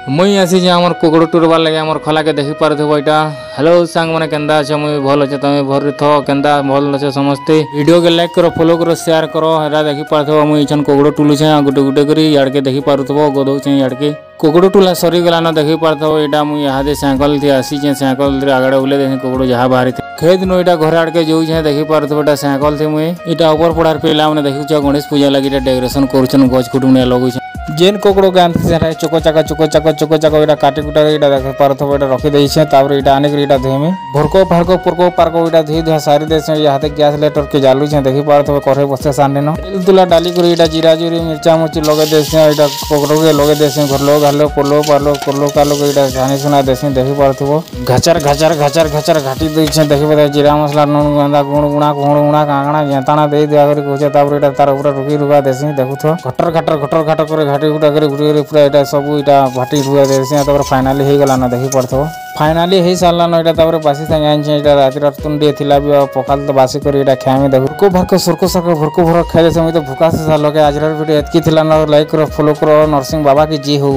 मुई आसी जे हमर कुकुड़ टुरबार लगे हमर खला के देखि पारथबो एटा। हेलो सांग माने केंदा छ मुई भल छ तमे भर थ केंदा भल छ समस्ते। वीडियो के लाइक करो फॉलो करो शेयर करो हेरा देखि पारथबो मुई इछन कुकुड़ टुलु छ गुटे गुटे करी याड के देखि पारथबो गोदौ छ याड के कुकुड़ टुला सरी गला न देखि पारथबो एटा मुई यहादे साइकिल थी आसी छ साइकिल रे आगडे उले देखि कुकुड़ जहा बाहरी थे खेद नो एटा घर आड के जो छ देखि पारथबो एटा साइकिल थी मुई एटा ऊपर पड़ार पेला माने देखि छ गणेश पूजा लागि डेकोरेशन करूछन गज कुटुम ने लगु छ जेन कोकड़ो के आंथे से चको चको एटा काटी कुटा एटा देख पारथबो एटा रखि देइ छै तापर एटा आने के एटा धोइमे भरको फारको पुरको पारको एटा धोइ धोआ सारी दे छै हाथे गैस लेटर के जालु छै देखि पारथबो करे बसे साने न तेल तुला डाली कर एटा जीरा जुरी मिर्चा मुची लगे दे छै एटा कोकड़ो के लगे दे छै घर लोग हालो पोलो पालो कोलो कालो एटा जानि सुना दे छै देखि पारथबो घचर घाटी दे छै देखि पता जीरा मसला नून गंदा गुण गुणा कांगणा गेताना दे दिया कर कोचे तापर एटा तार ऊपर रुकी रुका दे छै देखु थो घटर घाट करे घाटी गुटा करे गुटे पूरा एटा सब एटा भाटी रुआ दे छै तापर फाइनली हे गला न देखि पड़थो फाइनली हे साला न एटा तापर बासी संग आइन छै एटा राति रात तुंडी थिला भी पकाल तो बासी कर एटा खामे देखु को भरको सुरको सको भरको भर खाइ दे छै त भूका से सालो के आज वीडियो एतकी थिला न लाइक करो फॉलो करो नरसिंह बाबा की जी हो।